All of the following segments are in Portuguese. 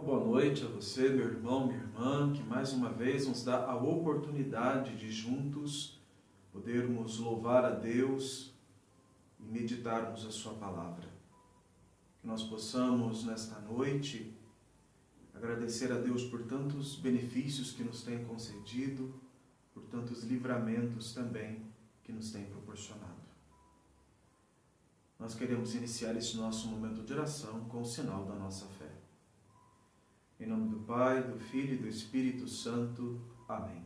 boa noite a você, meu irmão, minha irmã, que mais uma vez nos dá a oportunidade de juntos podermos louvar a Deus e meditarmos a sua palavra. Que nós possamos, nesta noite, agradecer a Deus por tantos benefícios que nos tem concedido, por tantos livramentos também que nos tem proporcionado. Nós queremos iniciar esse nosso momento de oração com o sinal da nossa fé. Em nome do Pai, do Filho e do Espírito Santo. Amém.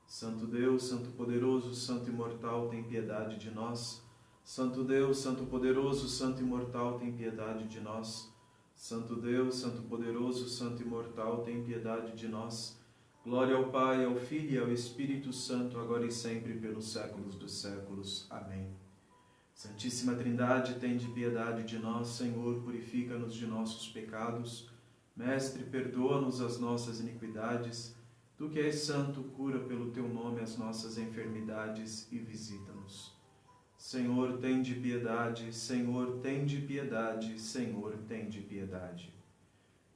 Santo Deus, Santo poderoso, Santo imortal, tem piedade de nós. Santo Deus, Santo poderoso, Santo imortal, tem piedade de nós. Santo Deus, Santo poderoso, Santo imortal, tem piedade de nós. Glória ao Pai, ao Filho e ao Espírito Santo, agora e sempre, pelos séculos dos séculos. Amém. Santíssima Trindade, tende piedade de nós. Senhor, purifica-nos de nossos pecados. Mestre, perdoa-nos as nossas iniquidades. Tu que és santo, cura pelo teu nome as nossas enfermidades e visita-nos. Senhor, tende piedade. Senhor, tende piedade. Senhor, tende piedade.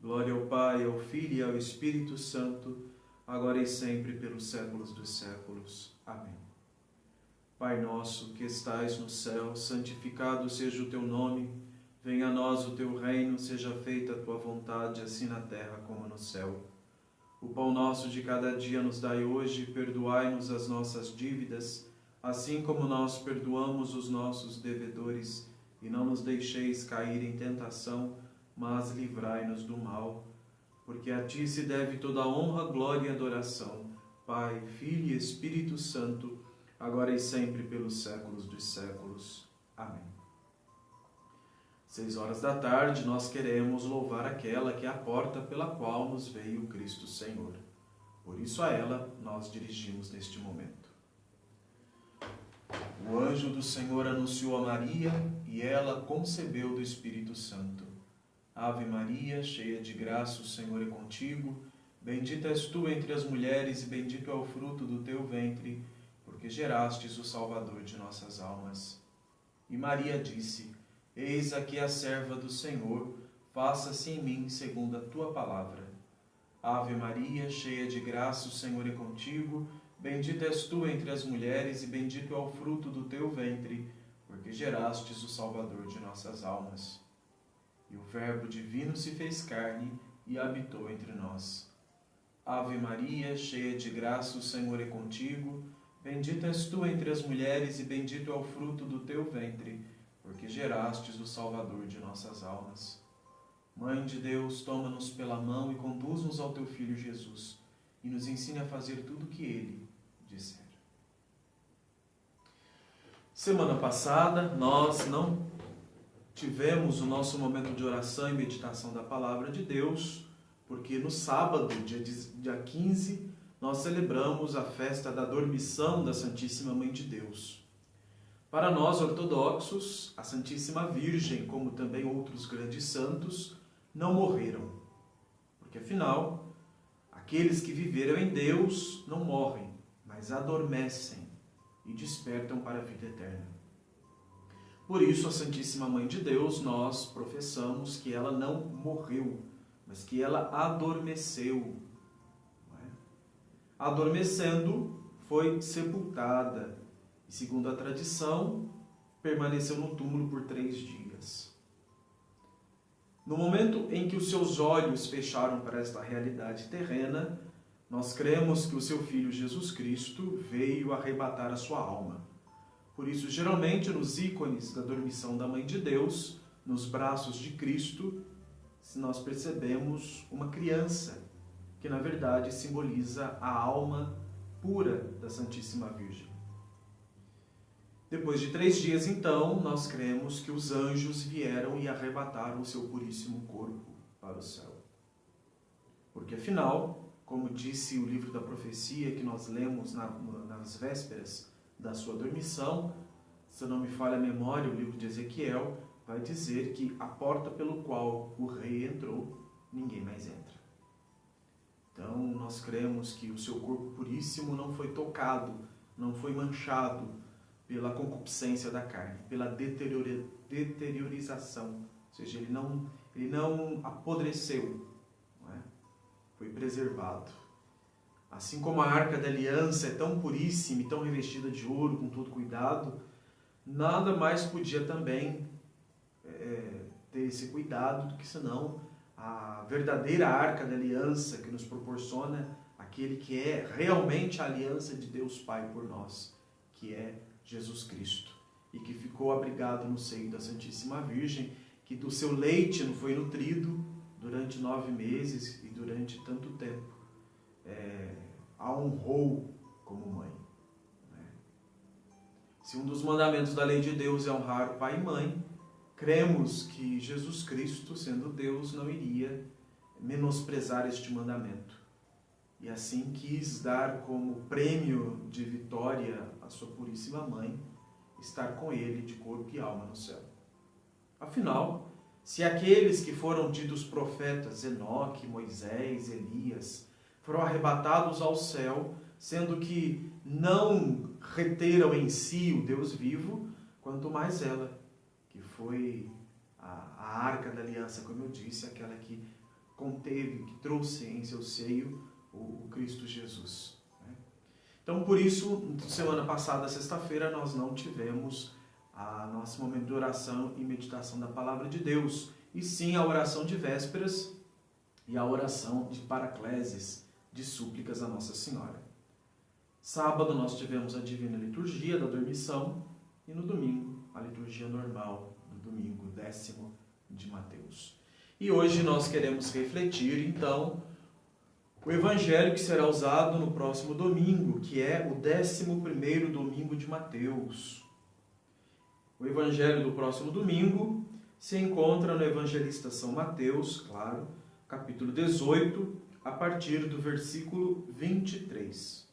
Glória ao Pai, ao Filho e ao Espírito Santo, agora e sempre, pelos séculos dos séculos. Amém. Pai nosso, que estais no céu, santificado seja o teu nome. Venha a nós o teu reino, seja feita a tua vontade, assim na terra como no céu. O pão nosso de cada dia nos dai hoje, perdoai-nos as nossas dívidas, assim como nós perdoamos os nossos devedores, e não nos deixeis cair em tentação, mas livrai-nos do mal. Porque a ti se deve toda a honra, glória e adoração, Pai, Filho e Espírito Santo, agora e sempre, pelos séculos dos séculos. Amém. 6 da tarde, nós queremos louvar aquela que é a porta pela qual nos veio Cristo Senhor. Por isso a ela nós dirigimos neste momento. O anjo do Senhor anunciou a Maria e ela concebeu do Espírito Santo. Ave Maria, cheia de graça, o Senhor é contigo. Bendita és tu entre as mulheres e bendito é o fruto do teu ventre, porque gerastes o Salvador de nossas almas. E Maria disse: Eis aqui a serva do Senhor, faça-se em mim segundo a tua palavra. Ave Maria, cheia de graça, o Senhor é contigo. Bendita és tu entre as mulheres e bendito é o fruto do teu ventre, porque gerastes o Salvador de nossas almas. E o Verbo divino se fez carne e habitou entre nós. Ave Maria, cheia de graça, o Senhor é contigo. Bendita és tu entre as mulheres e bendito é o fruto do teu ventre, porque gerastes o Salvador de nossas almas. Mãe de Deus, toma-nos pela mão e conduz-nos ao teu Filho Jesus, e nos ensine a fazer tudo o que ele disser. Semana passada, nós não tivemos o nosso momento de oração e meditação da Palavra de Deus, porque no sábado, dia 15, nós celebramos a festa da dormição da Santíssima Mãe de Deus. Para nós ortodoxos, a Santíssima Virgem, como também outros grandes santos, não morreram. Porque afinal, aqueles que viveram em Deus não morrem, mas adormecem e despertam para a vida eterna. Por isso, a Santíssima Mãe de Deus, nós professamos que ela não morreu, mas que ela adormeceu. Adormecendo, foi sepultada. E, segundo a tradição, permaneceu no túmulo por 3 dias. No momento em que os seus olhos fecharam para esta realidade terrena, nós cremos que o seu Filho Jesus Cristo veio arrebatar a sua alma. Por isso, geralmente, nos ícones da dormição da Mãe de Deus, nos braços de Cristo, nós percebemos uma criança, que na verdade simboliza a alma pura da Santíssima Virgem. Depois de 3 dias, então, nós cremos que os anjos vieram e arrebataram o seu puríssimo corpo para o céu. Porque, afinal, como disse o livro da profecia que nós lemos nas vésperas da sua dormição, se não me falha a memória, o livro de Ezequiel vai dizer que a porta pelo qual o rei entrou, ninguém mais entra. Então, nós cremos que o seu corpo puríssimo não foi tocado, não foi manchado pela concupiscência da carne, pela deteriorização. Ou seja, ele não apodreceu. Não é? foi preservado. Assim como a Arca da Aliança é tão puríssima e tão revestida de ouro, com todo cuidado, nada mais podia também ter esse cuidado do que senão a verdadeira Arca da Aliança que nos proporciona aquele que é realmente a aliança de Deus Pai por nós, que é Jesus Cristo, e que ficou abrigado no seio da Santíssima Virgem, que do seu leite não foi nutrido durante 9 meses e durante tanto tempo a honrou como mãe. Se um dos mandamentos da lei de Deus é honrar o pai e mãe, cremos que Jesus Cristo, sendo Deus, não iria menosprezar este mandamento. E assim quis dar como prêmio de vitória à sua puríssima mãe, estar com ele de corpo e alma no céu. Afinal, se aqueles que foram tidos profetas, Enoque, Moisés, Elias, foram arrebatados ao céu, sendo que não reteram em si o Deus vivo, quanto mais ela, que foi a Arca da Aliança, como eu disse, aquela que conteve, que trouxe em seu seio o Cristo Jesus. Então, por isso, semana passada, sexta-feira, nós não tivemos a nosso momento de oração e meditação da Palavra de Deus, e sim a oração de vésperas e a oração de paracleses, de súplicas a Nossa Senhora. Sábado nós tivemos a Divina Liturgia da Dormição e no domingo a liturgia normal do domingo 10º de Mateus. E hoje nós queremos refletir, então, o Evangelho que será usado no próximo domingo, que é o 11º domingo de Mateus. O Evangelho do próximo domingo se encontra no Evangelista São Mateus, claro, capítulo 18, a partir do versículo 23.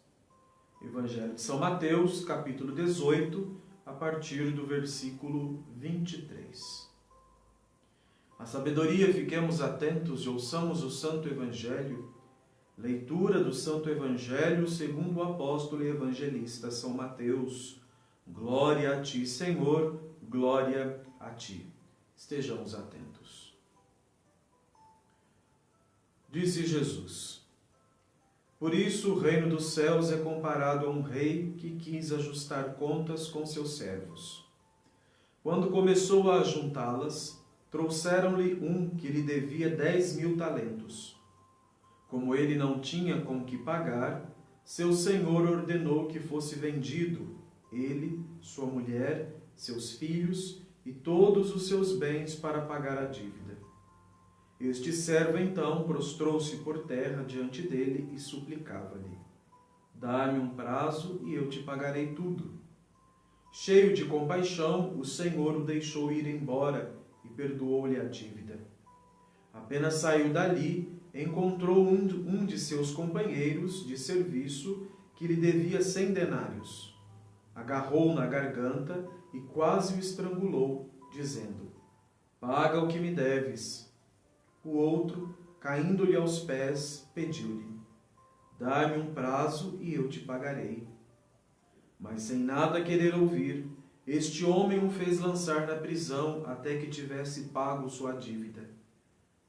Evangelho de São Mateus, capítulo 18, a partir do versículo 23. A sabedoria, fiquemos atentos e ouçamos o Santo Evangelho. Leitura do Santo Evangelho segundo o apóstolo e evangelista São Mateus. Glória a ti, Senhor, glória a ti. Estejamos atentos. Disse Jesus: por isso o reino dos céus é comparado a um rei que quis ajustar contas com seus servos. Quando começou a ajuntá-las, trouxeram-lhe um que lhe devia 10.000 talentos. Como ele não tinha com que pagar, seu senhor ordenou que fosse vendido, ele, sua mulher, seus filhos e todos os seus bens para pagar a dívida. Este servo então prostrou-se por terra diante dele e suplicava-lhe: dá-me um prazo e eu te pagarei tudo. Cheio de compaixão, o Senhor o deixou ir embora e perdoou-lhe a dívida. Apenas saiu dali, encontrou um de seus companheiros de serviço que lhe devia 100 denários. Agarrou-o na garganta e quase o estrangulou, dizendo: paga o que me deves. O outro, caindo-lhe aos pés, pediu-lhe: dá-me um prazo e eu te pagarei. Mas sem nada querer ouvir, este homem o fez lançar na prisão até que tivesse pago sua dívida.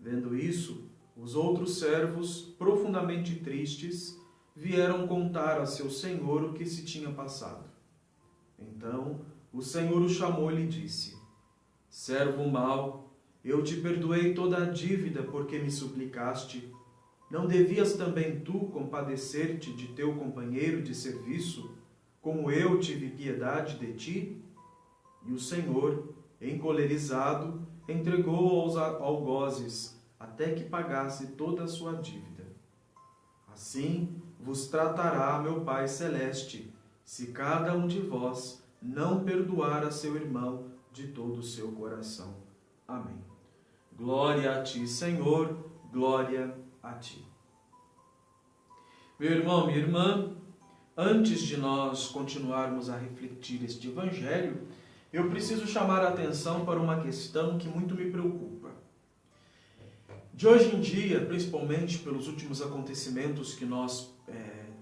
Vendo isso, os outros servos, profundamente tristes, vieram contar a seu senhor o que se tinha passado. Então o senhor o chamou e lhe disse: servo mau, eu te perdoei toda a dívida porque me suplicaste. Não devias também tu compadecer-te de teu companheiro de serviço, como eu tive piedade de ti? E o Senhor, encolerizado, entregou-o aos algozes, até que pagasse toda a sua dívida. Assim vos tratará meu Pai Celeste, se cada um de vós não perdoar a seu irmão de todo o seu coração. Amém. Glória a ti, Senhor, glória a ti. Meu irmão, minha irmã, antes de nós continuarmos a refletir este Evangelho, eu preciso chamar a atenção para uma questão que muito me preocupa. De hoje em dia, principalmente pelos últimos acontecimentos que nós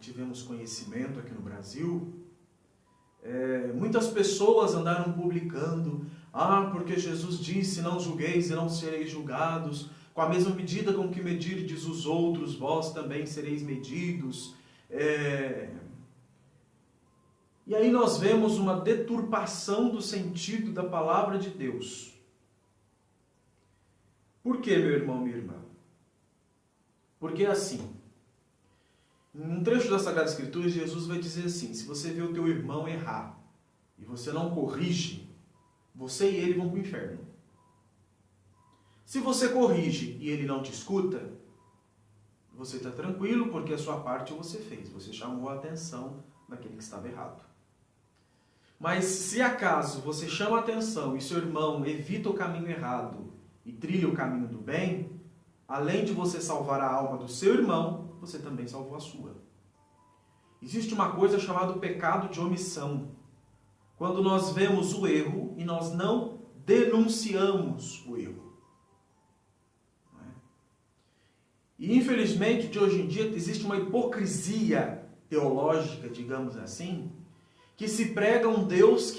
tivemos conhecimento aqui no Brasil, muitas pessoas andaram publicando: porque Jesus disse, não julgueis e não sereis julgados, com a mesma medida com que medirdes os outros, vós também sereis medidos. E aí nós vemos uma deturpação do sentido da palavra de Deus. Por quê, meu irmão, minha irmã? Porque assim, num trecho da Sagrada Escritura, Jesus vai dizer assim: se você vê o teu irmão errar e você não corrige, você e ele vão para o inferno. Se você corrige e ele não te escuta, você está tranquilo, porque a sua parte você fez. Você chamou a atenção daquele que estava errado. Mas se acaso você chama a atenção e seu irmão evita o caminho errado e trilha o caminho do bem, além de você salvar a alma do seu irmão, você também salvou a sua. Existe uma coisa chamada pecado de omissão. Quando nós vemos o erro e nós não denunciamos o erro. E infelizmente, de hoje em dia, existe uma hipocrisia teológica, digamos assim, que se prega um Deus,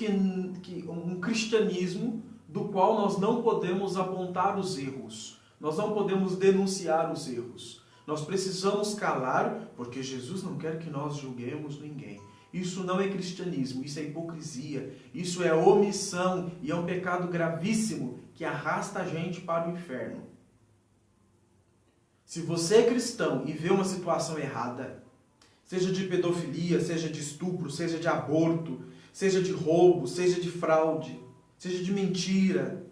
um cristianismo do qual nós não podemos apontar os erros, nós não podemos denunciar os erros. Nós precisamos calar, porque Jesus não quer que nós julguemos ninguém. Isso não é cristianismo, isso é hipocrisia, isso é omissão e é um pecado gravíssimo que arrasta a gente para o inferno. Se você é cristão e vê uma situação errada, seja de pedofilia, seja de estupro, seja de aborto, seja de roubo, seja de fraude, seja de mentira,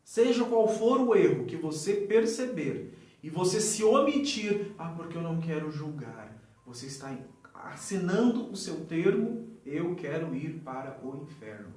seja qual for o erro que você perceber e você se omitir, porque eu não quero julgar, você está assinando o seu termo, eu quero ir para o inferno.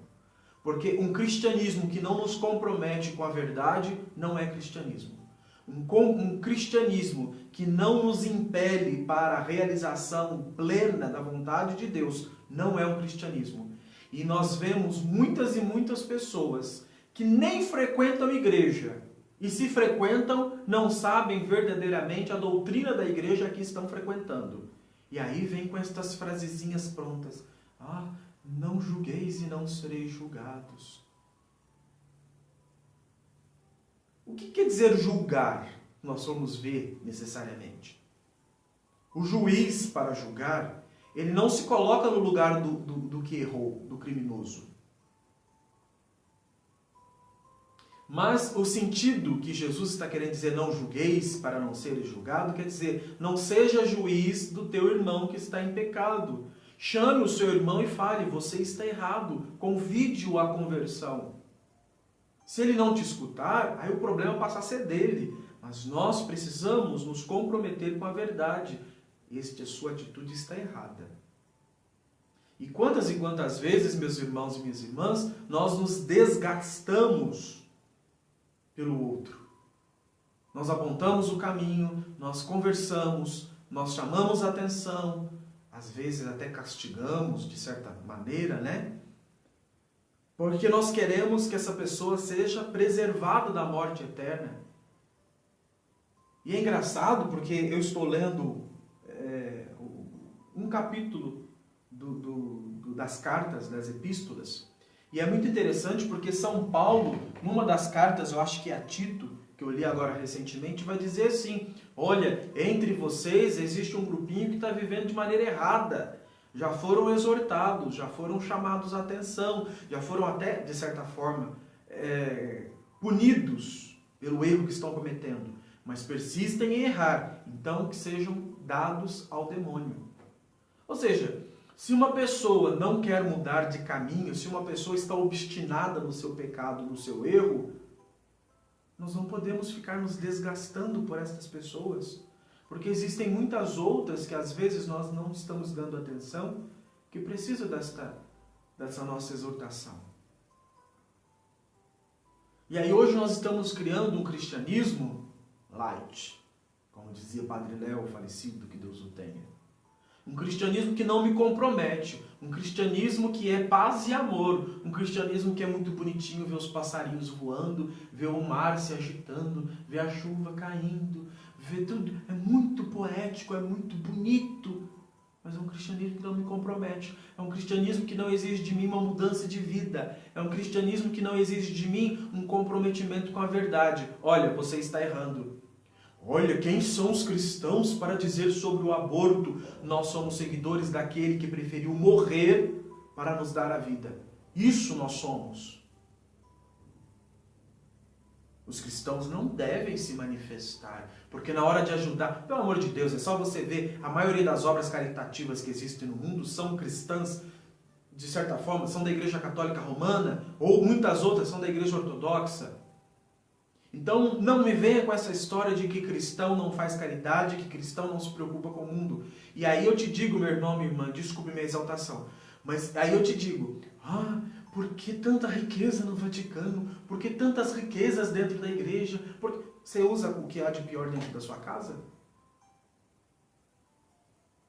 Porque um cristianismo que não nos compromete com a verdade não é cristianismo. Um cristianismo que não nos impele para a realização plena da vontade de Deus não é um cristianismo. E nós vemos muitas e muitas pessoas que nem frequentam a igreja e se frequentam não sabem verdadeiramente a doutrina da igreja que estão frequentando. E aí vem com estas frasezinhas prontas: não julgueis e não sereis julgados. O que quer dizer julgar? Nós vamos ver necessariamente. O juiz, para julgar, ele não se coloca no lugar do que errou, do criminoso. Mas o sentido que Jesus está querendo dizer não julgueis para não seres julgado, quer dizer, não seja juiz do teu irmão que está em pecado. Chame o seu irmão e fale: você está errado, convide-o à conversão. Se ele não te escutar, aí o problema passa a ser dele. Mas nós precisamos nos comprometer com a verdade. A sua atitude está errada. E quantas vezes, meus irmãos e minhas irmãs, nós nos desgastamos pelo outro. Nós apontamos o caminho, nós conversamos, nós chamamos a atenção, às vezes até castigamos de certa maneira, né? Porque nós queremos que essa pessoa seja preservada da morte eterna. E é engraçado porque eu estou lendo um capítulo das cartas, das epístolas, e é muito interessante porque São Paulo, numa das cartas, eu acho que é a Tito, que eu li agora recentemente, vai dizer assim: olha, entre vocês existe um grupinho que está vivendo de maneira errada. Já foram exortados, já foram chamados à atenção, já foram até, de certa forma, punidos pelo erro que estão cometendo. Mas persistem em errar, então que sejam dados ao demônio. Ou seja, se uma pessoa não quer mudar de caminho, se uma pessoa está obstinada no seu pecado, no seu erro, nós não podemos ficar nos desgastando por essas pessoas. Porque existem muitas outras que às vezes nós não estamos dando atenção, que precisam dessa nossa exortação. E aí hoje nós estamos criando um cristianismo light, como dizia Padre Léo, falecido, que Deus o tenha. Um cristianismo que não me compromete, um cristianismo que é paz e amor, um cristianismo que é muito bonitinho, ver os passarinhos voando, ver o mar se agitando, ver a chuva caindo, ver tudo. É muito poético, é muito bonito, Mas é um cristianismo que não me compromete. É um cristianismo que não exige de mim uma mudança de vida. É um cristianismo que não exige de mim um comprometimento com a verdade. Olha, você está errando. Olha, quem são os cristãos para dizer sobre o aborto? Nós somos seguidores daquele que preferiu morrer para nos dar a vida. Isso nós somos. Os cristãos não devem se manifestar, porque na hora de ajudar, pelo amor de Deus, é só você ver, a maioria das obras caritativas que existem no mundo são cristãs, de certa forma, são da Igreja Católica Romana, ou muitas outras são da Igreja Ortodoxa. Então, não me venha com essa história de que cristão não faz caridade, que cristão não se preocupa com o mundo. E aí eu te digo, meu irmão, minha irmã, desculpe minha exaltação, mas aí eu te digo, por que tanta riqueza no Vaticano? Por que tantas riquezas dentro da igreja? Porque você usa o que há de pior dentro da sua casa?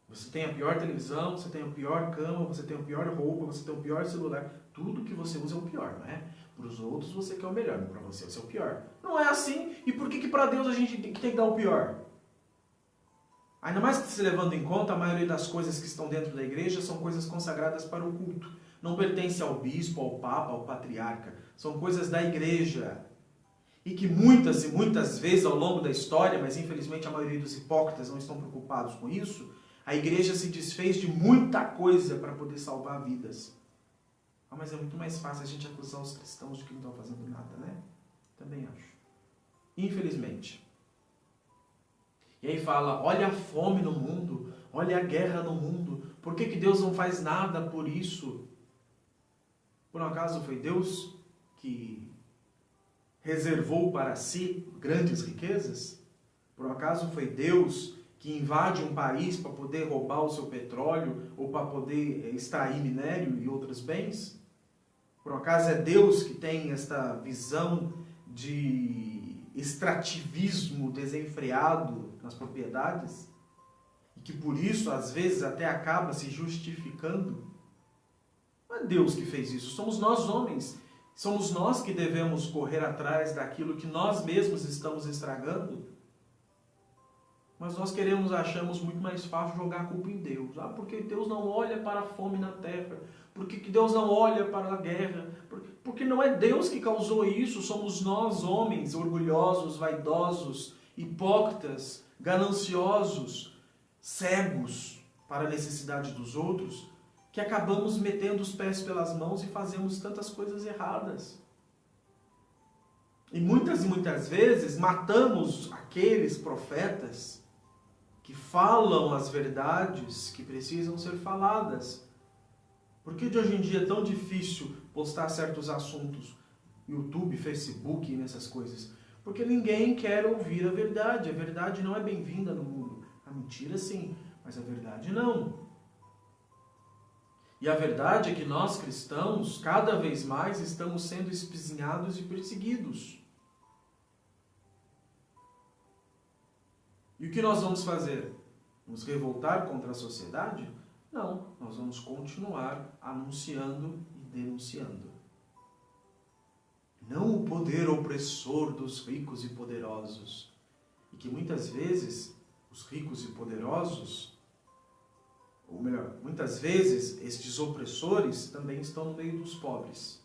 Você tem a pior televisão, você tem a pior cama, você tem a pior roupa, você tem o pior celular. Tudo que você usa é o pior, não é? Para os outros você quer o melhor, mas para você é o pior. Não é assim. E por que para Deus a gente tem que dar o pior? Ainda mais que se levando em conta, a maioria das coisas que estão dentro da igreja são coisas consagradas para o culto. Não pertence ao bispo, ao papa, ao patriarca. São coisas da igreja. E que muitas e muitas vezes ao longo da história, mas infelizmente a maioria dos hipócritas não estão preocupados com isso, a igreja se desfez de muita coisa para poder salvar vidas. Mas é muito mais fácil a gente acusar os cristãos de que não estão fazendo nada, né? Também acho. Infelizmente. E aí fala, olha a fome no mundo, olha a guerra no mundo. Por que Deus não faz nada por isso? Por um acaso foi Deus que reservou para si grandes riquezas? Por um acaso foi Deus que invade um país para poder roubar o seu petróleo ou para poder extrair minério e outros bens? Por um acaso é Deus que tem esta visão de extrativismo desenfreado nas propriedades? E que por isso, às vezes, até acaba se justificando? Não é Deus que fez isso, somos nós homens. Somos nós que devemos correr atrás daquilo que nós mesmos estamos estragando. Mas nós achamos muito mais fácil jogar a culpa em Deus. Porque Deus não olha para a fome na terra. Porque Deus não olha para a guerra. Porque não é Deus que causou isso. Somos nós, homens, orgulhosos, vaidosos, hipócritas, gananciosos, cegos para a necessidade dos outros, que acabamos metendo os pés pelas mãos e fazemos tantas coisas erradas. E muitas vezes matamos aqueles profetas que falam as verdades que precisam ser faladas. Por que de hoje em dia é tão difícil postar certos assuntos? YouTube, Facebook e nessas coisas. Porque ninguém quer ouvir a verdade. A verdade não é bem-vinda no mundo. A mentira sim, mas a verdade não. E a verdade é que nós cristãos, cada vez mais, estamos sendo espizinhados e perseguidos. E o que nós vamos fazer? Nos revoltar contra a sociedade? Não, nós vamos continuar anunciando e denunciando. Não o poder opressor dos ricos e poderosos. E que muitas vezes os ricos e poderosos, ou melhor, muitas vezes estes opressores também estão no meio dos pobres.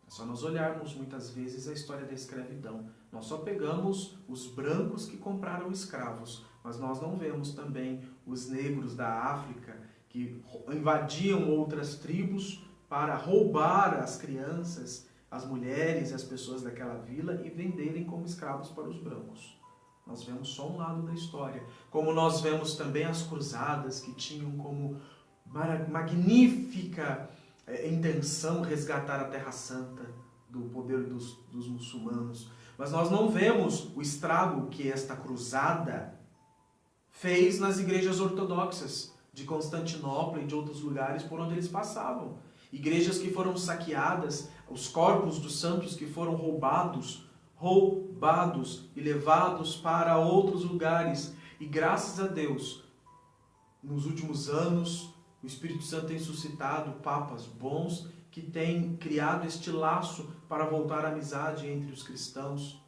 É só nós olharmos muitas vezes a história da escravidão. Nós só pegamos os brancos que compraram escravos, mas nós não vemos também os negros da África que invadiam outras tribos para roubar as crianças, as mulheres e as pessoas daquela vila e venderem como escravos para os brancos. Nós vemos só um lado da história. Como nós vemos também as cruzadas que tinham como magnífica intenção resgatar a Terra Santa do poder dos muçulmanos. Mas nós não vemos o estrago que esta cruzada fez nas igrejas ortodoxas de Constantinopla e de outros lugares por onde eles passavam. Igrejas que foram saqueadas, os corpos dos santos que foram roubados e levados para outros lugares. E graças a Deus, nos últimos anos, o Espírito Santo tem suscitado papas bons que têm criado este laço para voltar à amizade entre os cristãos,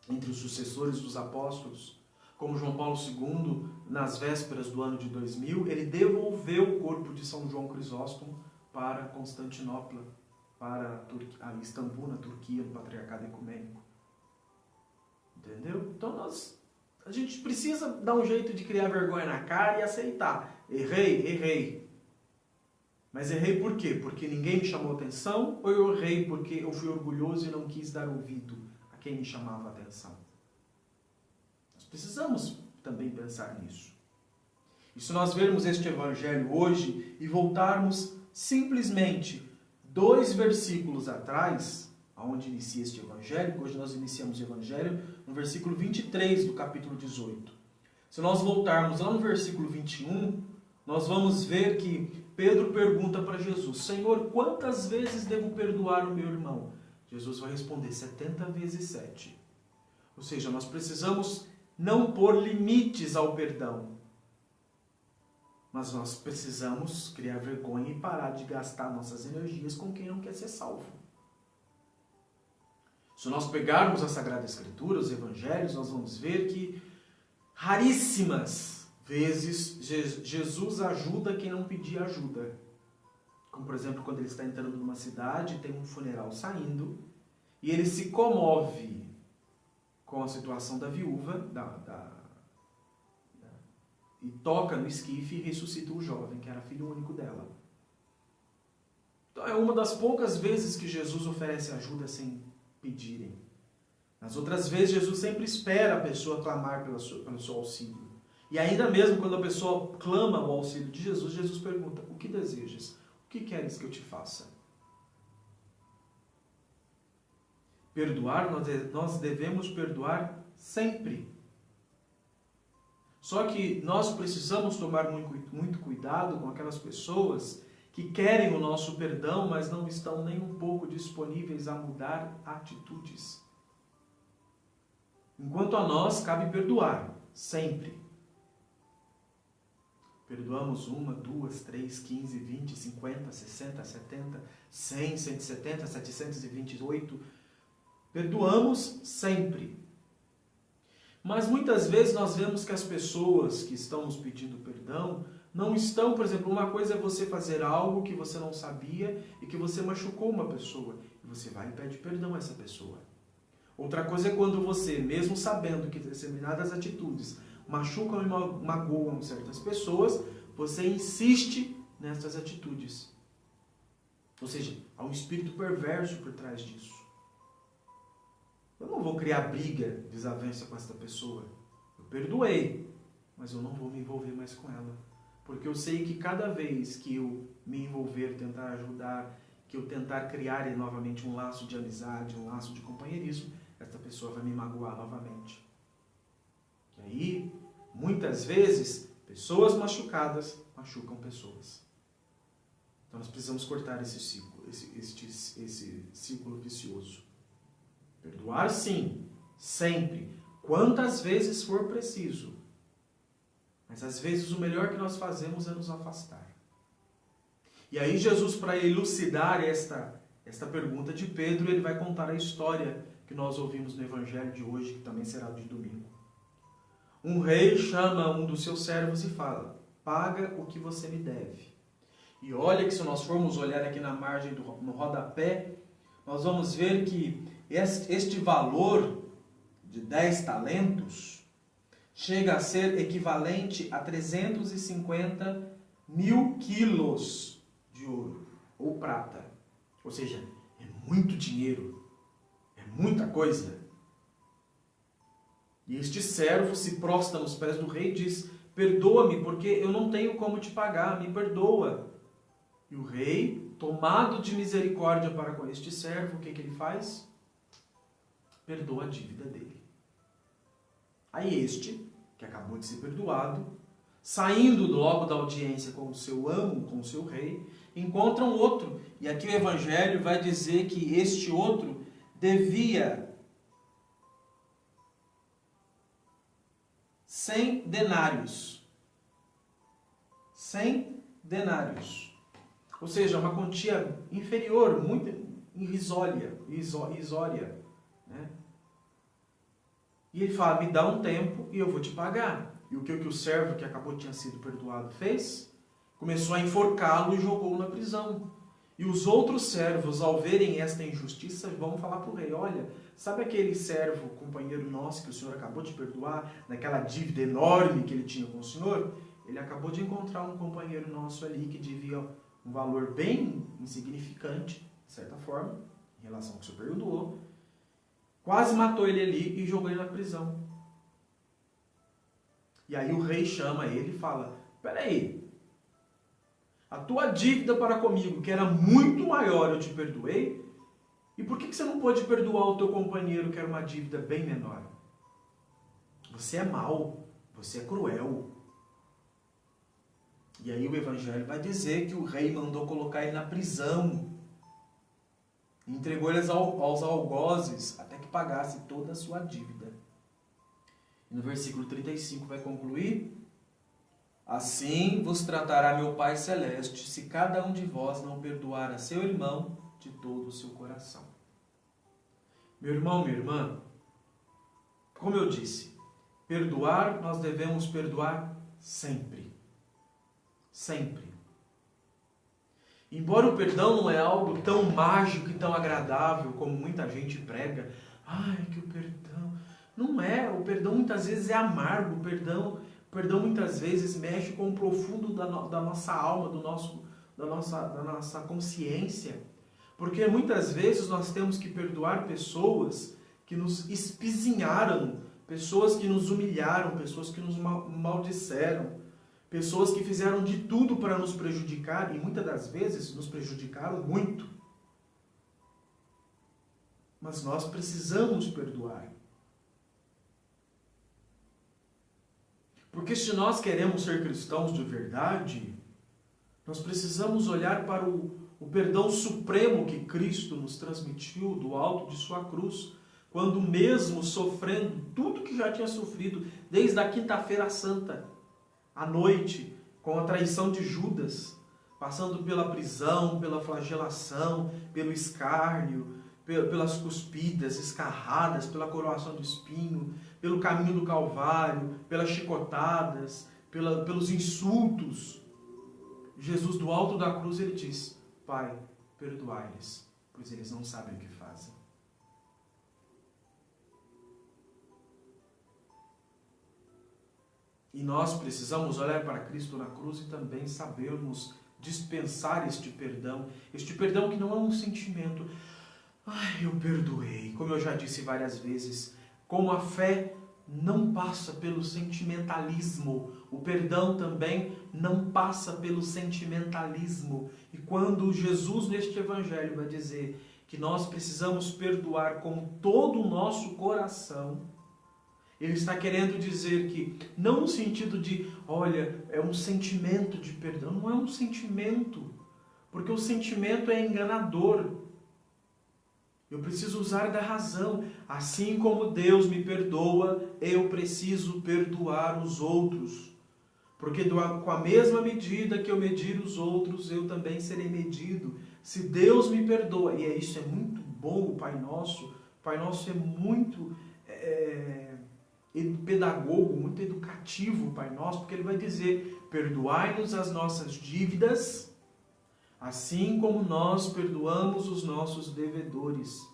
entre os sucessores dos apóstolos. como João Paulo II, nas vésperas do ano de 2000, ele devolveu o corpo de São João Crisóstomo para Constantinopla, para a Istambul, na Turquia, no Patriarcado Ecumênico. Entendeu? Então a gente precisa dar um jeito de criar vergonha na cara e aceitar. Errei. Mas errei por quê? Porque ninguém me chamou atenção, ou eu errei porque eu fui orgulhoso e não quis dar ouvido a quem me chamava atenção? Nós precisamos também pensar nisso. E se nós vermos este evangelho hoje e voltarmos simplesmente 2 versículos atrás, aonde inicia este evangelho, hoje nós iniciamos o evangelho no versículo 23 do capítulo 18. Se nós voltarmos lá no versículo 21, nós vamos ver que Pedro pergunta para Jesus: Senhor, quantas vezes devo perdoar o meu irmão? Jesus vai responder: 70 vezes 7. Ou seja, nós precisamos não pôr limites ao perdão, mas nós precisamos criar vergonha e parar de gastar nossas energias com quem não quer ser salvo. Se nós pegarmos a Sagrada Escritura, os Evangelhos, nós vamos ver que raríssimas vezes Jesus ajuda quem não pedia ajuda. Como, por exemplo, quando ele está entrando numa cidade, tem um funeral saindo, e ele se comove com a situação da viúva, e toca no esquife e ressuscita o jovem, que era filho único dela. Então é uma das poucas vezes que Jesus oferece ajuda sem pedirem. Nas outras vezes, Jesus sempre espera a pessoa clamar pelo seu auxílio. E ainda mesmo quando a pessoa clama o auxílio de Jesus, Jesus pergunta: o que desejas? O que queres que eu te faça? Perdoar, nós devemos perdoar sempre. Só que nós precisamos tomar muito cuidado com aquelas pessoas que querem o nosso perdão, mas não estão nem um pouco disponíveis a mudar atitudes. Enquanto a nós cabe perdoar, sempre. Perdoamos 1, 2, 3, 15, 20, 50, 60, 70, 100, 170, 728. Perdoamos sempre. Mas muitas vezes nós vemos que as pessoas que estão nos pedindo perdão não estão, por exemplo, uma coisa é você fazer algo que você não sabia e que você machucou uma pessoa. E você vai e pede perdão a essa pessoa. Outra coisa é quando você, mesmo sabendo que determinadas atitudes machucam e magoam certas pessoas, você insiste nessas atitudes. Ou seja, há um espírito perverso por trás disso. Eu não vou criar briga, desavença com essa pessoa. Eu perdoei, mas eu não vou me envolver mais com ela. Porque eu sei que cada vez que eu me envolver, tentar ajudar, que eu tentar criar novamente um laço de amizade, um laço de companheirismo, essa pessoa vai me magoar novamente. E aí, muitas vezes, pessoas machucadas machucam pessoas. Então nós precisamos cortar esse ciclo, esse ciclo vicioso. Perdoar sim, sempre, quantas vezes for preciso. Mas às vezes o melhor que nós fazemos é nos afastar. E aí Jesus, para elucidar esta pergunta de Pedro, ele vai contar a história que nós ouvimos no Evangelho de hoje, que também será de domingo. Um rei chama um dos seus servos e fala: paga o que você me deve. E olha que se nós formos olhar aqui na margem, no rodapé, nós vamos ver que este valor de 10 talentos chega a ser equivalente a 350 mil quilos de ouro ou prata. Ou seja, é muito dinheiro, é muita coisa. E este servo se prostra nos pés do rei e diz: perdoa-me, porque eu não tenho como te pagar, me perdoa. E o rei, tomado de misericórdia para com este servo, o que ele faz? Perdoa a dívida dele. Aí este, que acabou de ser perdoado, saindo logo da audiência com o seu amo, com o seu rei, encontra um outro. E aqui o Evangelho vai dizer que este outro devia 100 denários. 100 denários. Ou seja, uma quantia inferior, muito irrisória. Né? E ele fala, me dá um tempo e eu vou te pagar. E o que o servo que acabou de ter sido perdoado fez? Começou a enforcá-lo e jogou-o na prisão. E os outros servos, ao verem esta injustiça, vão falar para o rei, olha, sabe aquele servo, companheiro nosso, que o senhor acabou de perdoar, naquela dívida enorme que ele tinha com o senhor? Ele acabou de encontrar um companheiro nosso ali que devia um valor bem insignificante, de certa forma, em relação ao que o senhor perdoou. Quase matou ele ali e jogou ele na prisão. E aí o rei chama ele e fala, peraí, a tua dívida para comigo, que era muito maior, eu te perdoei, e por que você não pôde perdoar o teu companheiro, que era uma dívida bem menor? Você é mau, você é cruel. E aí o Evangelho vai dizer que o rei mandou colocar ele na prisão, entregou ele aos algozes, até que pagasse toda a sua dívida. E no versículo 35 vai concluir, assim vos tratará meu Pai Celeste, se cada um de vós não perdoar a seu irmão de todo o seu coração. Meu irmão, minha irmã, como eu disse, perdoar, nós devemos perdoar sempre. Sempre. Embora o perdão não é algo tão mágico e tão agradável como muita gente prega, ai, que o perdão... Não é, o perdão muitas vezes é amargo, o perdão muitas vezes mexe com o profundo da nossa alma, da nossa consciência. Porque muitas vezes nós temos que perdoar pessoas que nos espizinharam, pessoas que nos humilharam, pessoas que nos maldisseram, pessoas que fizeram de tudo para nos prejudicar e muitas das vezes nos prejudicaram muito. Mas nós precisamos perdoar. Porque se nós queremos ser cristãos de verdade, nós precisamos olhar para o perdão supremo que Cristo nos transmitiu do alto de sua cruz, quando mesmo sofrendo tudo que já tinha sofrido, desde a quinta-feira santa, à noite, com a traição de Judas, passando pela prisão, pela flagelação, pelo escárnio, pelas cuspidas, escarradas, pela coroação de espinho, pelo caminho do Calvário, pelas chicotadas, pelos insultos. Jesus, do alto da cruz, ele diz, Pai, perdoai-lhes, pois eles não sabem o que fazem. E nós precisamos olhar para Cristo na cruz e também sabermos dispensar este perdão que não é um sentimento, ai, eu perdoei, como eu já disse várias vezes, como a fé não passa pelo sentimentalismo, o perdão também não passa pelo sentimentalismo. E quando Jesus neste Evangelho vai dizer que nós precisamos perdoar com todo o nosso coração, ele está querendo dizer que, não no sentido de, olha, é um sentimento de perdão, não é um sentimento, porque o sentimento é enganador. Eu preciso usar da razão. Assim como Deus me perdoa, eu preciso perdoar os outros. Porque com a mesma medida que eu medir os outros, eu também serei medido. Se Deus me perdoa, e isso é muito bom, o Pai Nosso é muito pedagogo, muito educativo, o Pai Nosso, porque ele vai dizer, perdoai-nos as nossas dívidas, assim como nós perdoamos os nossos devedores.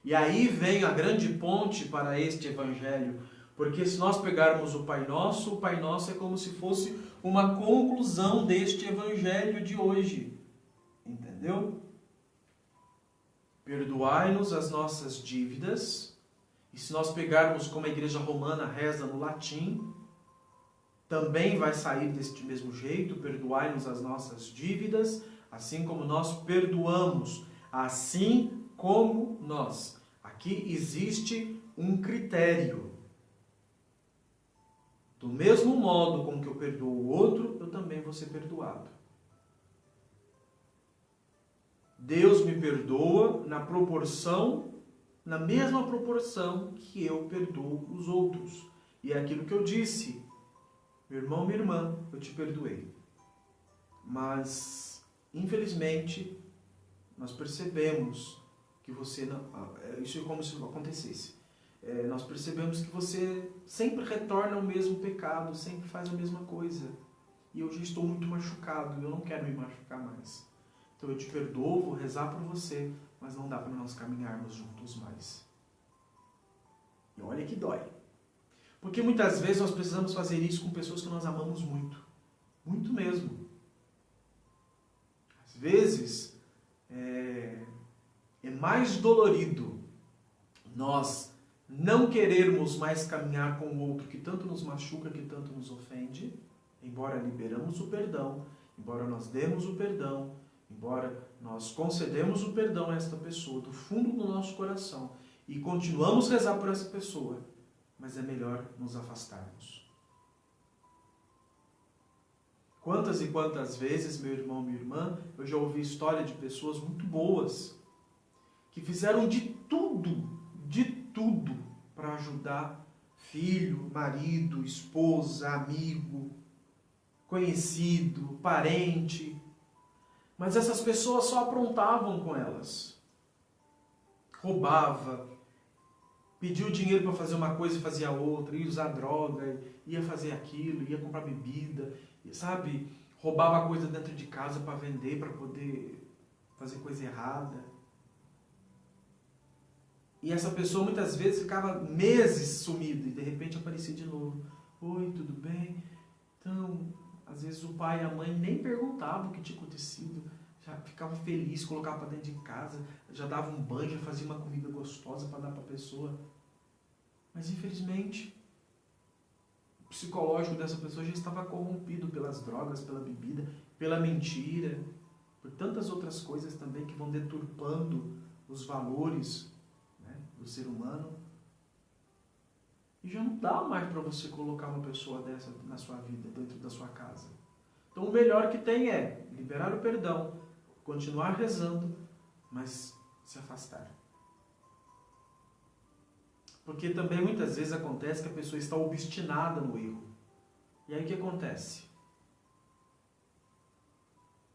E aí vem a grande ponte para este Evangelho, porque se nós pegarmos o Pai Nosso é como se fosse uma conclusão deste Evangelho de hoje. Entendeu? Perdoai-nos as nossas dívidas, e se nós pegarmos como a Igreja Romana reza no latim, também vai sair deste mesmo jeito, perdoai-nos as nossas dívidas, assim como nós perdoamos, assim como nós. Aqui existe um critério. Do mesmo modo com que eu perdoo o outro, eu também vou ser perdoado. Deus me perdoa na mesma proporção que eu perdoo os outros. E é aquilo que eu disse. Meu irmão, minha irmã, eu te perdoei. Mas, infelizmente, nós percebemos que você não... Isso é como se não acontecesse. nós percebemos que você sempre retorna ao mesmo pecado, sempre faz a mesma coisa. E eu já estou muito machucado, e eu não quero me machucar mais. Então eu te perdoo, vou rezar por você, mas não dá para nós caminharmos juntos mais. E olha que dói. Porque muitas vezes nós precisamos fazer isso com pessoas que nós amamos muito. Muito mesmo. Às vezes, é mais dolorido nós não querermos mais caminhar com o outro que tanto nos machuca, que tanto nos ofende, embora liberamos o perdão, embora nós demos o perdão, embora nós concedemos o perdão a esta pessoa do fundo do nosso coração e continuamos a rezar por essa pessoa, mas é melhor nos afastarmos. Quantas e quantas vezes, meu irmão, minha irmã, eu já ouvi história de pessoas muito boas que fizeram de tudo para ajudar filho, marido, esposa, amigo, conhecido, parente. Mas essas pessoas só aprontavam com elas. Roubava, pediu dinheiro para fazer uma coisa e fazia outra, ia usar droga, ia fazer aquilo, ia comprar bebida, sabe? Roubava coisa dentro de casa para vender, para poder fazer coisa errada. E essa pessoa muitas vezes ficava meses sumida e de repente aparecia de novo. Oi, tudo bem? Então, às vezes o pai e a mãe nem perguntavam o que tinha acontecido, já ficava feliz, colocava para dentro de casa, já dava um banho, já fazia uma comida gostosa para dar para a pessoa. Mas infelizmente, o psicológico dessa pessoa já estava corrompido pelas drogas, pela bebida, pela mentira, por tantas outras coisas também que vão deturpando os valores do ser humano. E já não dá mais para você colocar uma pessoa dessa na sua vida, dentro da sua casa. Então o melhor que tem é liberar o perdão, continuar rezando, mas se afastar. Porque também muitas vezes acontece que a pessoa está obstinada no erro. E aí o que acontece?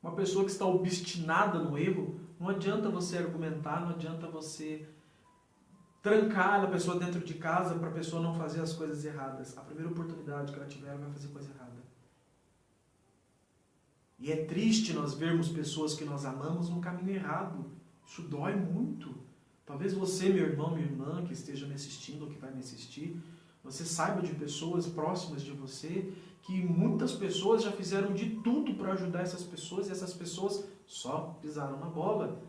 Uma pessoa que está obstinada no erro, não adianta você argumentar, não adianta você trancar a pessoa dentro de casa para a pessoa não fazer as coisas erradas. A primeira oportunidade que ela tiver, ela vai fazer coisa errada. E é triste nós vermos pessoas que nós amamos no caminho errado. Isso dói muito. Talvez você, meu irmão, minha irmã, que esteja me assistindo ou que vai me assistir, você saiba de pessoas próximas de você que muitas pessoas já fizeram de tudo para ajudar essas pessoas e essas pessoas só pisaram na bola.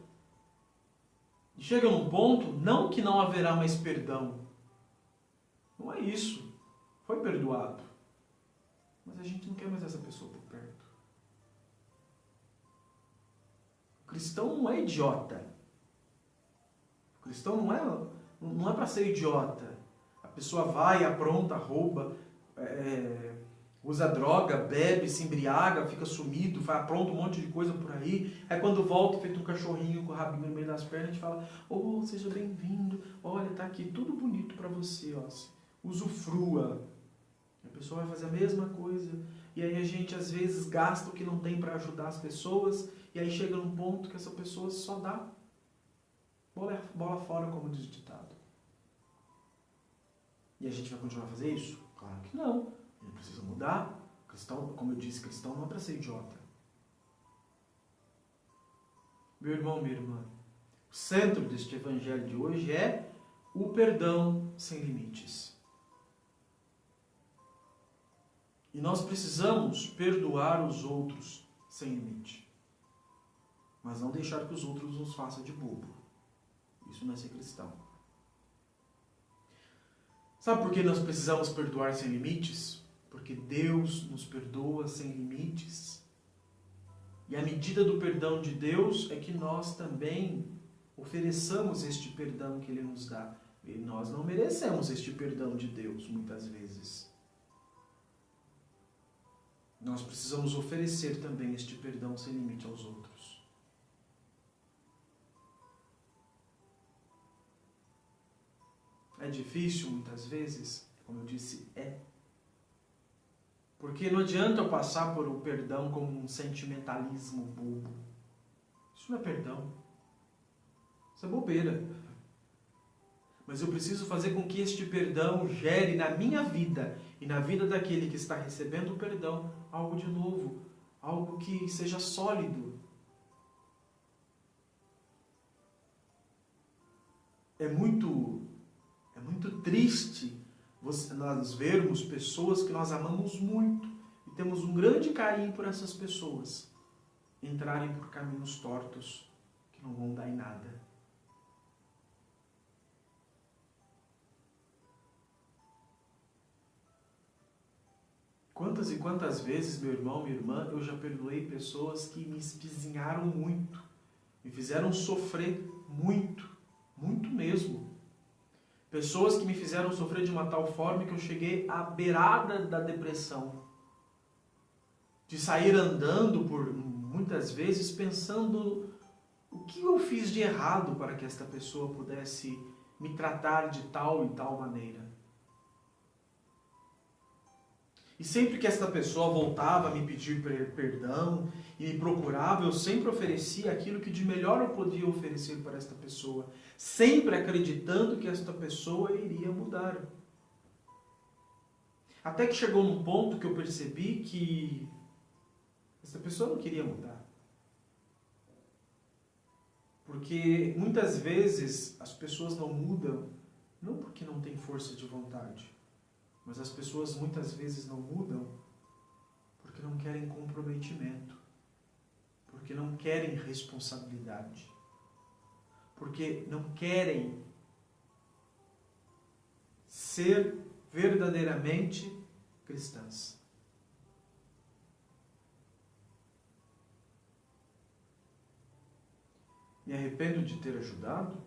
E chega num ponto, não que não haverá mais perdão. Não é isso. Foi perdoado. Mas a gente não quer mais essa pessoa por perto. O cristão não é idiota. O cristão não é para ser idiota. A pessoa vai, apronta, rouba, usa droga, bebe, se embriaga, fica sumido, apronta um monte de coisa por aí. Aí quando volta, feito um cachorrinho com o rabinho no meio das pernas, a gente fala: oh, seja bem-vindo, olha, tá aqui tudo bonito para você, ó. Usufrua. A pessoa vai fazer a mesma coisa. E aí a gente às vezes gasta o que não tem para ajudar as pessoas, e aí chega num ponto que essa pessoa só dá bola fora, como diz o ditado. E a gente vai continuar a fazer isso? Claro que não. Ele precisa mudar. Cristão, como eu disse, cristão não é para ser idiota. Meu irmão, minha irmã, o centro deste evangelho de hoje é o perdão sem limites. E nós precisamos perdoar os outros sem limite. Mas não deixar que os outros nos façam de bobo. Isso não é ser cristão. Sabe por que nós precisamos perdoar sem limites? Porque Deus nos perdoa sem limites. E a medida do perdão de Deus é que nós também ofereçamos este perdão que Ele nos dá. E nós não merecemos este perdão de Deus, muitas vezes. Nós precisamos oferecer também este perdão sem limite aos outros. É difícil muitas vezes, como eu disse, é. Porque não adianta eu passar por o perdão como um sentimentalismo bobo. Isso não é perdão. Isso é bobeira. mas eu preciso fazer com que este perdão gere na minha vida e na vida daquele que está recebendo o perdão algo de novo, algo que seja sólido. É muito triste nós vermos pessoas que nós amamos muito e temos um grande carinho por essas pessoas entrarem por caminhos tortos que não vão dar em nada. Quantas e quantas vezes, meu irmão, minha irmã, eu já perdoei pessoas que me espizinharam muito, me fizeram sofrer muito, muito mesmo. Pessoas que me fizeram sofrer de uma tal forma que eu cheguei à beirada da depressão. De sair andando por muitas vezes pensando o que eu fiz de errado para que esta pessoa pudesse me tratar de tal e tal maneira. E sempre que esta pessoa voltava a me pedir perdão e me procurava, eu sempre oferecia aquilo que de melhor eu podia oferecer para esta pessoa, sempre acreditando que esta pessoa iria mudar. Até que chegou num ponto que eu percebi que essa pessoa não queria mudar. Porque muitas vezes as pessoas não mudam, não porque não têm força de vontade, mas as pessoas muitas vezes não mudam porque não querem comprometimento, porque não querem responsabilidade, porque não querem ser verdadeiramente cristãs. Me arrependo de ter ajudado?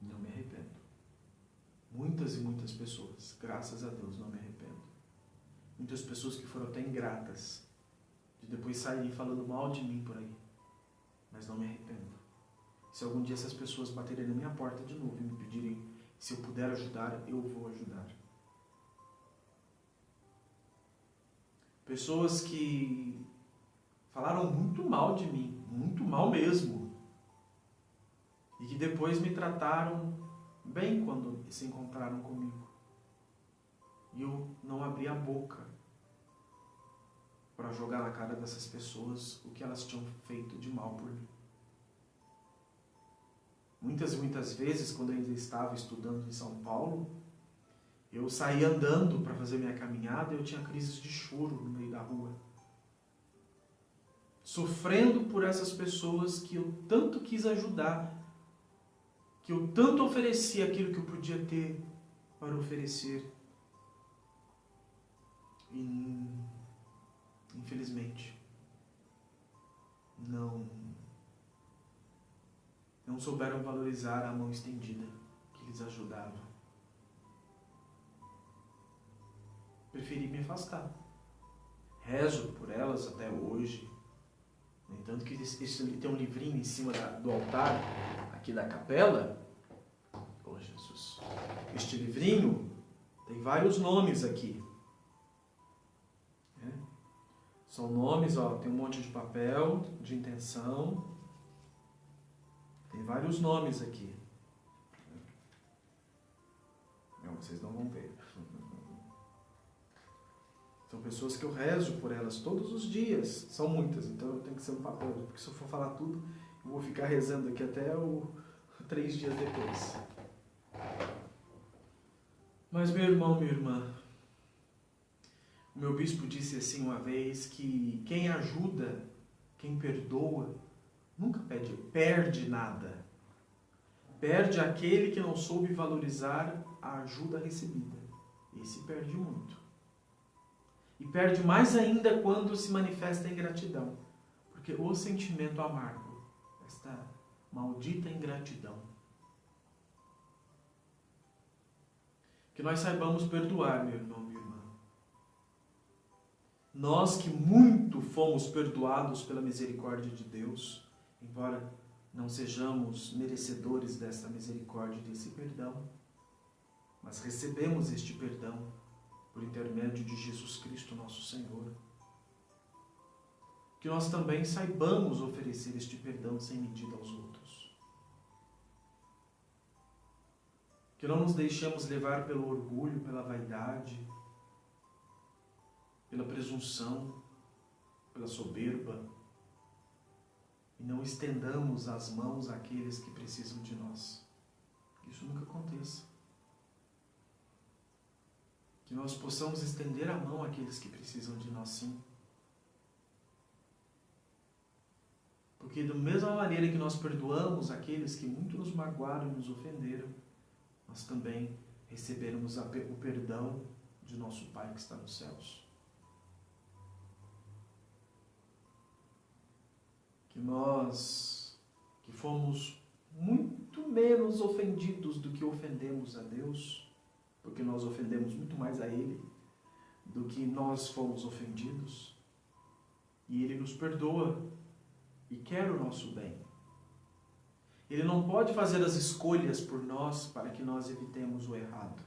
Não me arrependo. Muitas e muitas pessoas, graças a Deus, não me arrependo. Muitas pessoas que foram até ingratas, de depois saírem falando mal de mim por aí, mas não me arrependo. Se algum dia essas pessoas baterem na minha porta de novo e me pedirem se eu puder ajudar, eu vou ajudar. Pessoas que falaram muito mal de mim, muito mal mesmo, e que depois me trataram bem quando se encontraram comigo. E eu não abri a boca para jogar na cara dessas pessoas o que elas tinham feito de mal por mim. Muitas e muitas vezes, quando eu ainda estava estudando em São Paulo, eu saía andando para fazer minha caminhada e eu tinha crises de choro no meio da rua. Sofrendo por essas pessoas que eu tanto quis ajudar, que eu tanto ofereci aquilo que eu podia ter para oferecer. E, infelizmente, não souberam valorizar a mão estendida que lhes ajudava. Preferi me afastar. Rezo por elas até hoje. No entanto, que tem um livrinho em cima do altar, aqui da capela. Oh, Jesus! Este livrinho tem vários nomes aqui. São nomes, tem um monte de papel, de intenção. Tem vários nomes aqui. Não, vocês não vão ver. São pessoas que eu rezo por elas todos os dias. São muitas, então eu tenho que ser um papel. Porque se eu for falar tudo, eu vou ficar rezando aqui até 3 dias depois. Mas meu irmão, minha irmã, o meu bispo disse assim uma vez que quem ajuda, quem perdoa, nunca perde nada. Perde aquele que não soube valorizar a ajuda recebida. Esse perde muito. E perde mais ainda quando se manifesta ingratidão. Porque o sentimento amargo, esta maldita ingratidão. Que nós saibamos perdoar, meu irmão, minha irmã. Nós que muito fomos perdoados pela misericórdia de Deus, embora não sejamos merecedores dessa misericórdia e desse perdão, mas recebemos este perdão por intermédio de Jesus Cristo, nosso Senhor. Que nós também saibamos oferecer este perdão sem medida aos outros. Que não nos deixemos levar pelo orgulho, pela vaidade, pela presunção, pela soberba, e não estendamos as mãos àqueles que precisam de nós. Que isso nunca aconteça. Que nós possamos estender a mão àqueles que precisam de nós, sim. Porque da mesma maneira que nós perdoamos aqueles que muito nos magoaram e nos ofenderam, nós também receberemos o perdão de nosso Pai que está nos céus. Que nós, que fomos muito menos ofendidos do que ofendemos a Deus, porque nós ofendemos muito mais a Ele do que nós fomos ofendidos, e Ele nos perdoa e quer o nosso bem. Ele não pode fazer as escolhas por nós para que nós evitemos o errado.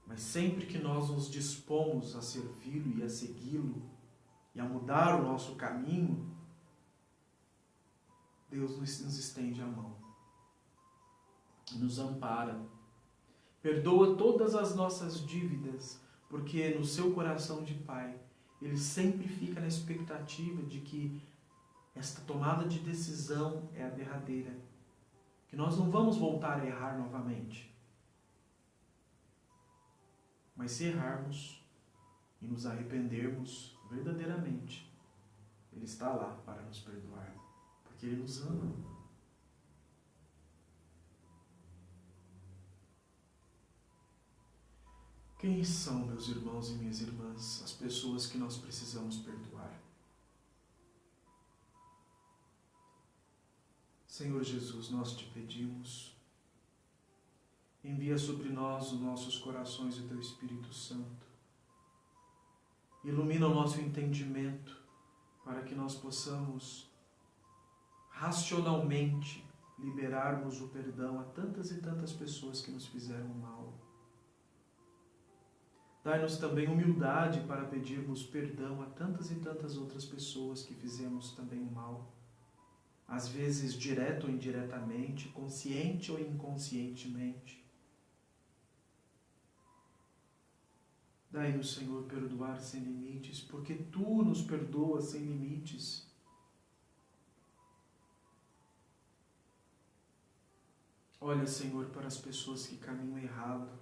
Mas sempre que nós nos dispomos a servi-lo e a segui-lo e a mudar o nosso caminho, Deus nos estende a mão e nos ampara. Perdoa todas as nossas dívidas, porque no seu coração de Pai, Ele sempre fica na expectativa de que esta tomada de decisão é a derradeira, que nós não vamos voltar a errar novamente. Mas se errarmos e nos arrependermos verdadeiramente, Ele está lá para nos perdoar, porque Ele nos ama. Quem são, meus irmãos e minhas irmãs, as pessoas que nós precisamos perdoar? Senhor Jesus, nós te pedimos, envia sobre nós os nossos corações o Teu Espírito Santo. Ilumina o nosso entendimento para que nós possamos racionalmente liberarmos o perdão a tantas e tantas pessoas que nos fizeram mal. Dai-nos também humildade para pedirmos perdão a tantas e tantas outras pessoas que fizemos também mal. Às vezes direto ou indiretamente, consciente ou inconscientemente. Dai-nos, Senhor, perdoar sem limites, porque Tu nos perdoas sem limites. Olha, Senhor, para as pessoas que caminham errado,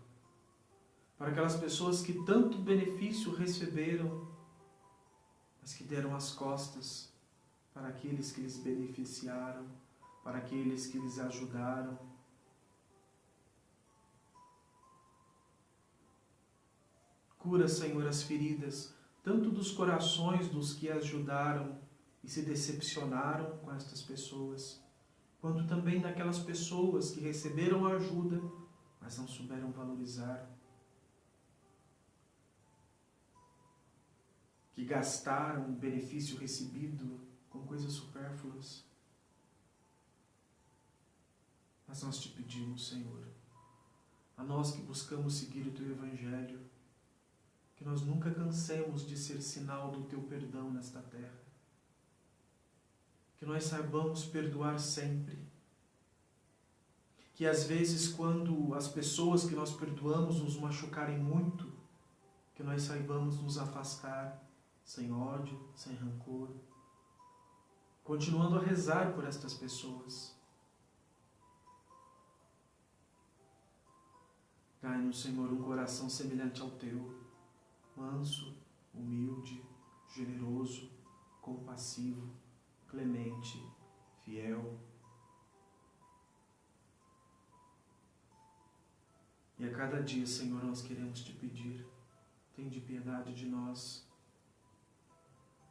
para aquelas pessoas que tanto benefício receberam, mas que deram as costas para aqueles que lhes beneficiaram, para aqueles que lhes ajudaram. Cura, Senhor, as feridas, tanto dos corações dos que ajudaram e se decepcionaram com estas pessoas, quanto também daquelas pessoas que receberam a ajuda, mas não souberam valorizar, que gastaram o benefício recebido com coisas supérfluas. Mas nós te pedimos, Senhor, a nós que buscamos seguir o Teu Evangelho, que nós nunca cansemos de ser sinal do Teu perdão nesta terra. Que nós saibamos perdoar sempre. Que às vezes, quando as pessoas que nós perdoamos nos machucarem muito, que nós saibamos nos afastar sem ódio, sem rancor, continuando a rezar por estas pessoas. Dai-nos, Senhor, um coração semelhante ao Teu, manso, humilde, generoso, compassivo, clemente, fiel. E a cada dia, Senhor, nós queremos Te pedir, tende piedade de nós.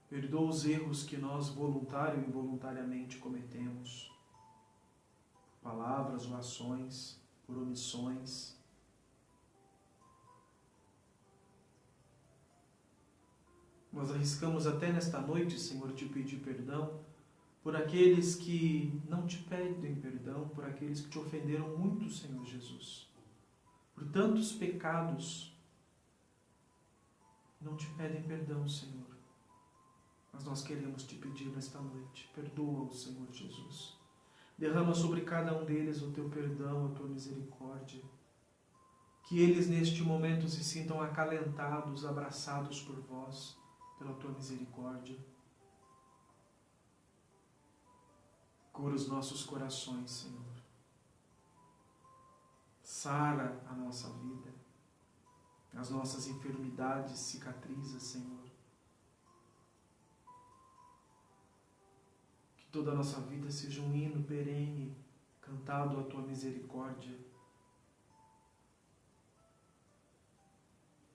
Perdoa os erros que nós, voluntário e involuntariamente, cometemos. Por palavras ou ações, por omissões. Nós arriscamos até nesta noite, Senhor, Te pedir perdão por aqueles que não Te pedem perdão, por aqueles que Te ofenderam muito, Senhor Jesus. Por tantos pecados, não Te pedem perdão, Senhor. Mas nós queremos Te pedir nesta noite, perdoa-os, Senhor Jesus. Derrama sobre cada um deles o teu perdão, a tua misericórdia. Que eles neste momento se sintam acalentados, abraçados por vós, pela tua misericórdia. Cura os nossos corações, Senhor. Sara a nossa vida, as nossas enfermidades, cicatriza, Senhor. Que toda a nossa vida seja um hino perene, cantado à tua misericórdia.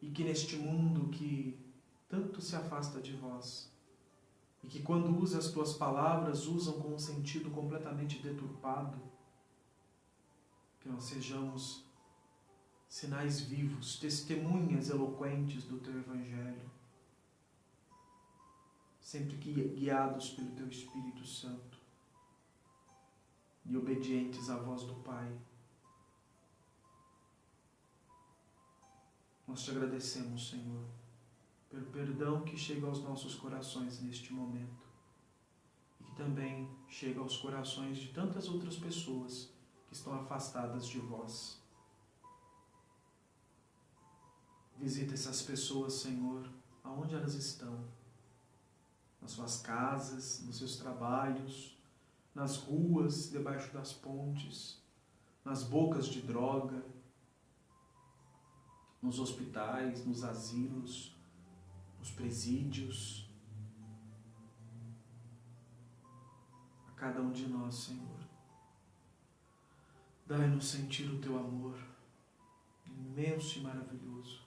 E que neste mundo que tanto se afasta de vós, e que quando usa as tuas palavras, usam com um sentido completamente deturpado, que nós sejamos sinais vivos, testemunhas eloquentes do teu Evangelho, sempre guiados pelo teu Espírito Santo e obedientes à voz do Pai. Nós te agradecemos, Senhor, pelo perdão que chega aos nossos corações neste momento e que também chega aos corações de tantas outras pessoas que estão afastadas de vós. Visita essas pessoas, Senhor, aonde elas estão, nas suas casas, nos seus trabalhos, nas ruas, debaixo das pontes, nas bocas de droga, nos hospitais, nos asilos, nos presídios. A cada um de nós, Senhor, dai-nos sentir o teu amor imenso e maravilhoso.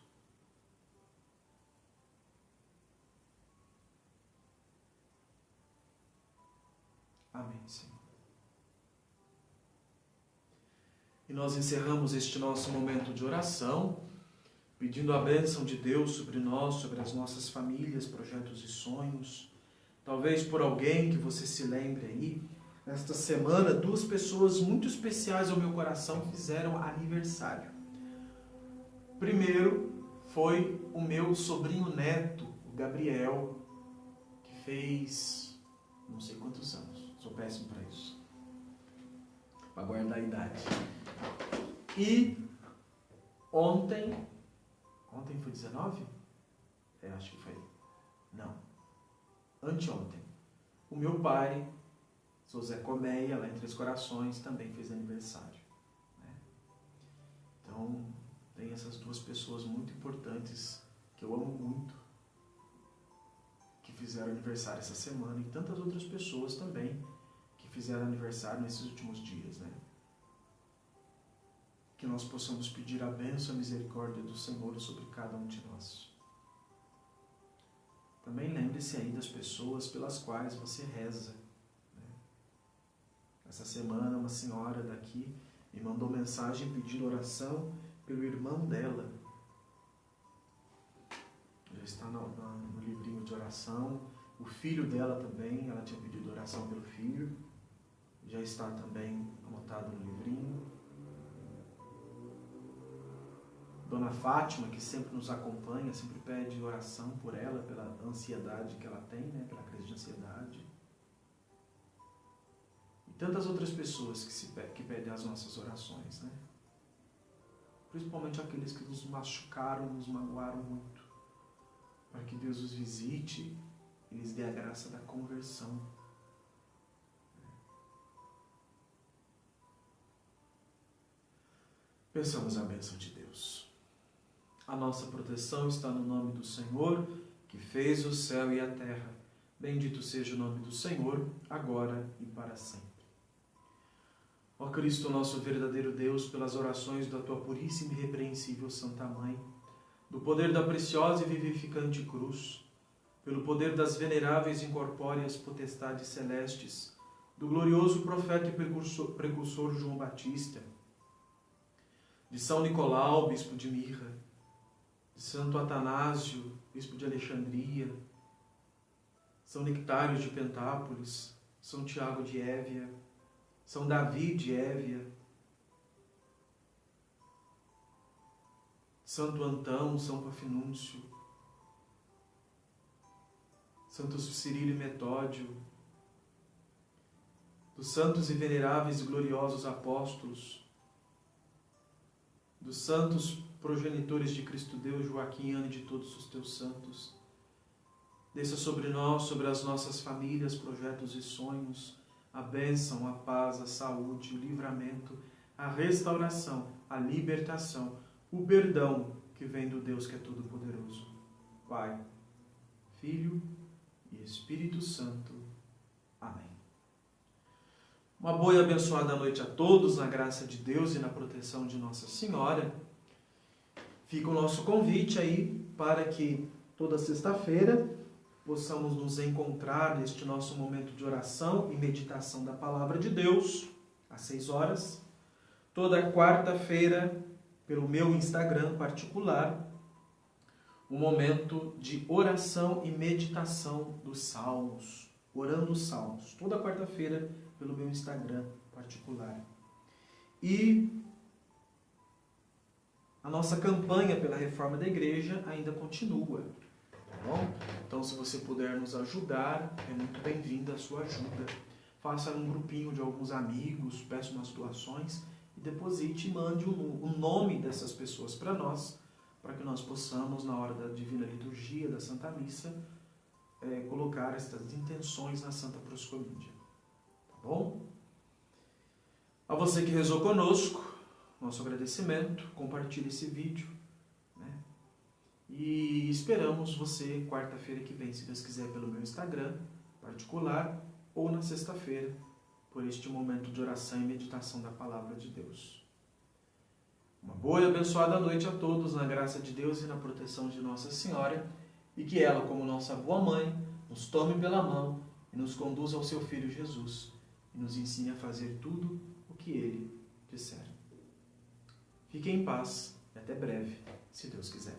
Amém, Senhor. E nós encerramos este nosso momento de oração, pedindo a bênção de Deus sobre nós, sobre as nossas famílias, projetos e sonhos. Talvez por alguém que você se lembre aí, nesta semana, 2 pessoas muito especiais ao meu coração fizeram aniversário. Primeiro foi o meu sobrinho neto, o Gabriel, que fez não sei quantos anos. Sou péssimo para isso, para guardar a idade. E ontem foi 19? Acho que foi. Não. Anteontem. O meu pai, Sou Zé Colmeia, lá em Três Corações, também fez aniversário. Né? Então, tem essas 2 pessoas muito importantes, que eu amo muito, que fizeram aniversário essa semana, e tantas outras pessoas também, que fizeram aniversário nesses últimos dias. Né? Que nós possamos pedir a bênção e a misericórdia do Senhor sobre cada um de nós. Também lembre-se aí das pessoas pelas quais você reza. Né? Essa semana, uma senhora daqui me mandou mensagem pedindo oração pelo irmão dela. Já está no livrinho de oração. O filho dela também, ela tinha pedido oração pelo filho. Já está também anotado no livrinho. Dona Fátima, que sempre nos acompanha, sempre pede oração por ela, pela ansiedade que ela tem, né? Pela crise de ansiedade. E tantas outras pessoas que pedem as nossas orações, né? Principalmente aqueles que nos machucaram, nos magoaram muito. Para que Deus os visite e lhes dê a graça da conversão. Peçamos a bênção de Deus. A nossa proteção está no nome do Senhor, que fez o céu e a terra. Bendito seja o nome do Senhor, agora e para sempre. Ó Cristo, nosso verdadeiro Deus, pelas orações da Tua puríssima e irrepreensível Santa Mãe, do poder da preciosa e vivificante cruz, pelo poder das veneráveis e incorpóreas potestades celestes, do glorioso profeta e precursor João Batista, de São Nicolau, bispo de Mirra, de Santo Atanásio, bispo de Alexandria, São Nectário de Pentápolis, São Tiago de Évia, São Davi de Évia, Santo Antão, São Pafinúncio, Santos Cirilo e Metódio, dos santos e veneráveis e gloriosos apóstolos, dos santos progenitores de Cristo Deus, Joaquim, Ana e de todos os teus santos. Desça sobre nós, sobre as nossas famílias, projetos e sonhos, a bênção, a paz, a saúde, o livramento, a restauração, a libertação, o perdão que vem do Deus que é todo-poderoso. Pai, Filho e Espírito Santo. Amém. Uma boa e abençoada noite a todos, na graça de Deus e na proteção de Nossa Senhora. Fica o nosso convite aí para que toda sexta-feira possamos nos encontrar neste nosso momento de oração e meditação da Palavra de Deus, às 6 horas. Toda quarta-feira, pelo meu Instagram particular, um momento de oração e meditação dos Salmos, orando os Salmos. Toda quarta-feira, pelo meu Instagram particular. E a nossa campanha pela reforma da igreja ainda continua. Tá bom? Então, se você puder nos ajudar, é muito bem-vinda a sua ajuda. Faça um grupinho de alguns amigos, peça umas doações e deposite e mande o nome dessas pessoas para nós, para que nós possamos, na hora da Divina Liturgia, da Santa Missa, colocar estas intenções na Santa Proscomíndia. Tá bom? A você que rezou conosco, nosso agradecimento, compartilhe esse vídeo, né? E esperamos você quarta-feira que vem, se Deus quiser, pelo meu Instagram particular ou na sexta-feira, por este momento de oração e meditação da Palavra de Deus. Uma boa e abençoada noite a todos, na graça de Deus e na proteção de Nossa Senhora, e que ela, como nossa boa mãe, nos tome pela mão e nos conduza ao seu Filho Jesus, e nos ensine a fazer tudo o que Ele disser. Fiquem em paz e até breve, se Deus quiser.